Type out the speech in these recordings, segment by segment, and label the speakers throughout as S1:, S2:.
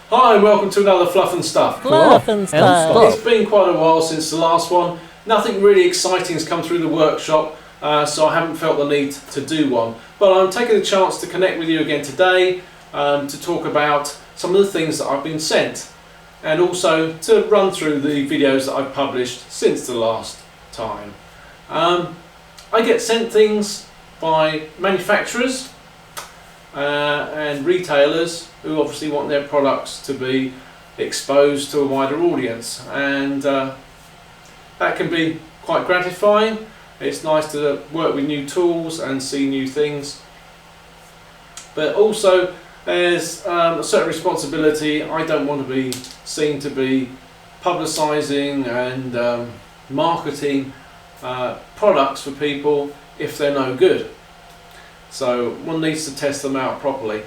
S1: Hi and welcome to another Fluff and Stuff.
S2: Fluff and Stuff.
S1: It's been quite a while since the last one. Nothing really exciting has come through the workshop, so I haven't felt the need to do one. But I'm taking the chance to connect with you again today to talk about some of the things that I've been sent, and also to run through the videos that I've published since the last time. I get sent things by manufacturers and retailers who obviously want their products to be exposed to a wider audience, and that can be quite gratifying. It's nice to work with new tools and see new things, but also there's a certain responsibility. I don't want to be seen to be publicising and marketing products for people if they're no good. So one needs to test them out properly.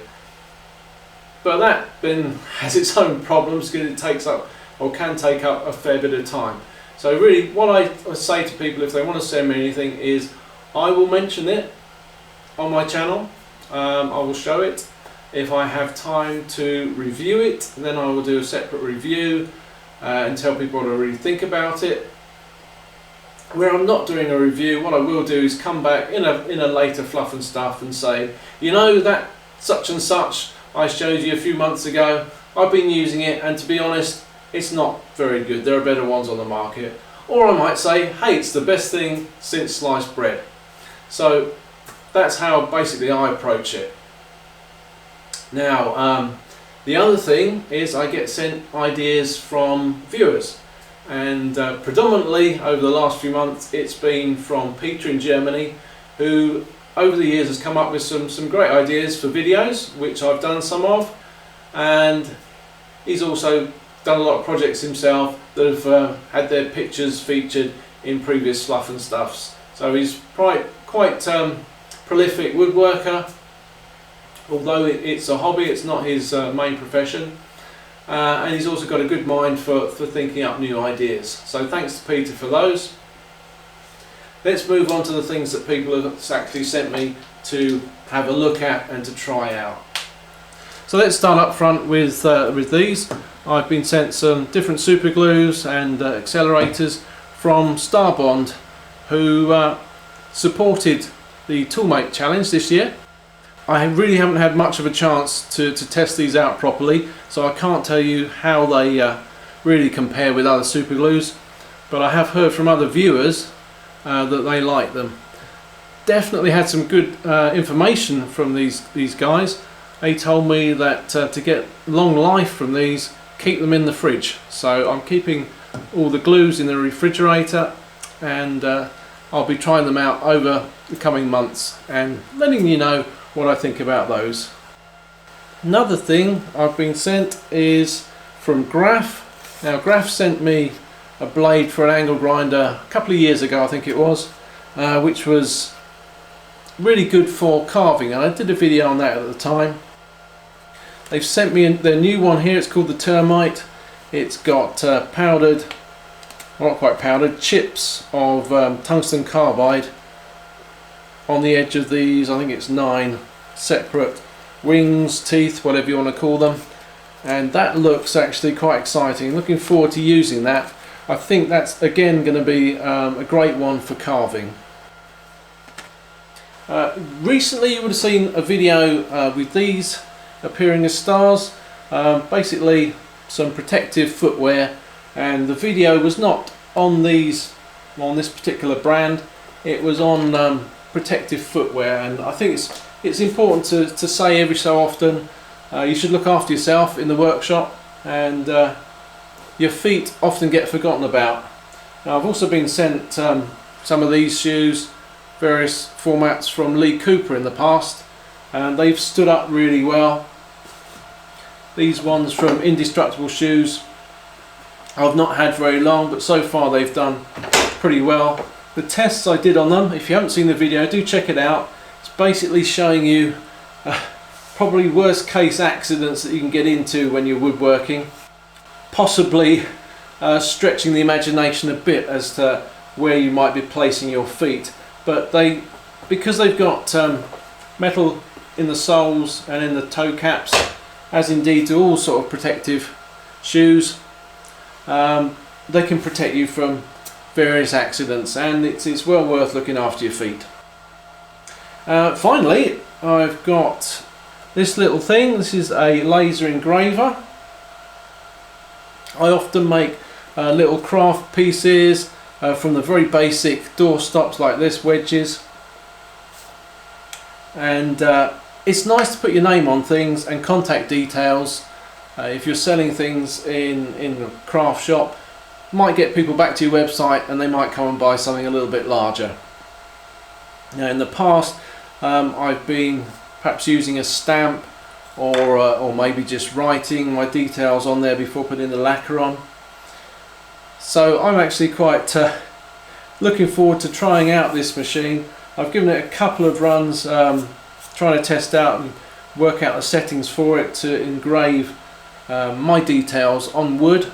S1: But that then has its own problems because it takes up, or can take up, a fair bit of time. So really what I say to people if they want to send me anything is I will mention it on my channel. I will show it. If I have time to review it, then I will do a separate review and tell people what I really think about it. Where I'm not doing a review, what I will do is come back in a later Fluff and Stuff and say, you know, that such and such I showed you a few months ago, I've been using it and to be honest it's not very good, there are better ones on the market. Or I might say, hey, it's the best thing since sliced bread. So that's how basically I approach it. Now the other thing is I get sent ideas from viewers, and predominantly over the last few months it's been from Peter in Germany, who over the years has come up with some great ideas for videos, which I've done some of, and he's also done a lot of projects himself that have had their pictures featured in previous Fluff and Stuffs. So he's quite prolific woodworker, although it's a hobby, it's not his main profession. And he's also got a good mind for thinking up new ideas. So thanks to Peter for those. Let's move on to the things that people have actually sent me to have a look at and to try out. So let's start up front with these. I've been sent some different superglues and accelerators from Starbond, who supported the Toolmate Challenge this year. I really haven't had much of a chance to test these out properly, so I can't tell you how they really compare with other superglues, but I have heard from other viewers that they like them. Definitely had some good information from these guys. They told me that to get long life from these, keep them in the fridge. So I'm keeping all the glues in the refrigerator, and I'll be trying them out over the coming months and letting you know what I think about those. Another thing I've been sent is from Graff. Now Graff sent me a blade for an angle grinder a couple of years ago, I think it was, which was really good for carving, and I did a video on that at the time. They've sent me their new one here. It's called the Termite. It's got powdered, well, not quite powdered, chips of tungsten carbide on the edge of these. I think it's 9 separate wings, teeth, whatever you want to call them, and that looks actually quite exciting. Looking forward to using that. I think that's again going to be a great one for carving. Recently you would have seen a video with these appearing as stars, basically some protective footwear, and the video was not on this particular brand, it was on protective footwear. And I think it's important to say every so often you should look after yourself in the workshop, and your feet often get forgotten about. Now, I've also been sent some of these shoes, various formats from Lee Cooper in the past, and they've stood up really well. These ones from Instructable shoes I've not had very long, but so far they've done pretty well. The tests I did on them, if you haven't seen the video, do check it out. It's basically showing you probably worst case accidents that you can get into when you're woodworking, possibly stretching the imagination a bit as to where you might be placing your feet. But because they've got metal in the soles and in the toe caps, as indeed do all sort of protective shoes. They can protect you from various accidents, and it's well worth looking after your feet. Finally, I've got this little thing. This is a laser engraver. I often make little craft pieces from the very basic door stops like this, wedges, and it's nice to put your name on things and contact details. If you're selling things in a craft shop, might get people back to your website and they might come and buy something a little bit larger. Now, in the past, I've been perhaps using a stamp or maybe just writing my details on there before putting the lacquer on. So I'm actually quite looking forward to trying out this machine. I've given it a couple of runs, trying to test out and work out the settings for it to engrave my details on wood,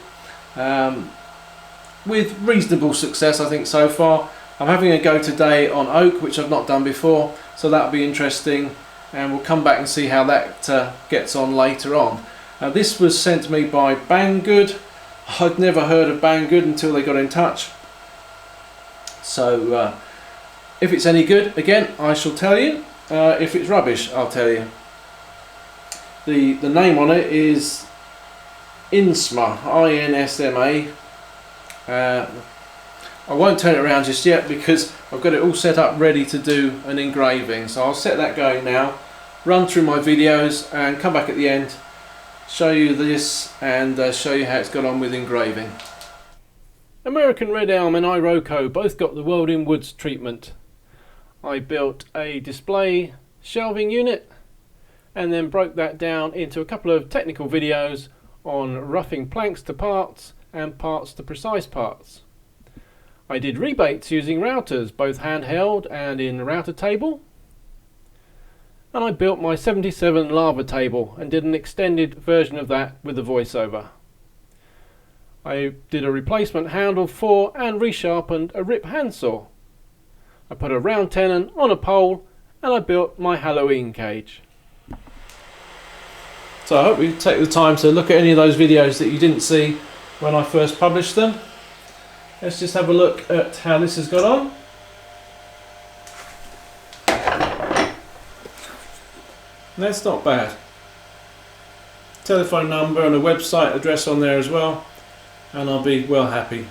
S1: with reasonable success, I think, so far. I'm having a go today on oak, which I've not done before, so that'll be interesting, and we'll come back and see how that gets on later on. This was sent to me by Banggood. I'd never heard of Banggood until they got in touch. So if it's any good, again, I shall tell you. If it's rubbish, I'll tell you. The name on it is Insma, I-N-S-M-A. I won't turn it around just yet because I've got it all set up ready to do an engraving. So I'll set that going now, run through my videos and come back at the end, show you this and show you how it's got on with engraving. American Red Elm and Iroko both got the World in Woods treatment. I built a display shelving unit and then broke that down into a couple of technical videos on roughing planks to parts and parts to precise parts. I did rebates using routers, both handheld and in router table. And I built my 77 lava table and did an extended version of that with the voiceover. I did a replacement handle for and resharpened a rip handsaw. I put a round tenon on a pole and I built my Halloween cage. So I hope you take the time to look at any of those videos that you didn't see when I first published them. Let's just have a look at how this has got on. That's not bad. Telephone number and a website address on there as well, and I'll be well happy.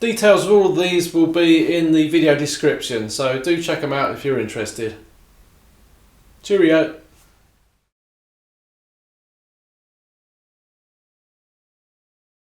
S1: Details of all of these will be in the video description, so do check them out if you're interested. Cheerio.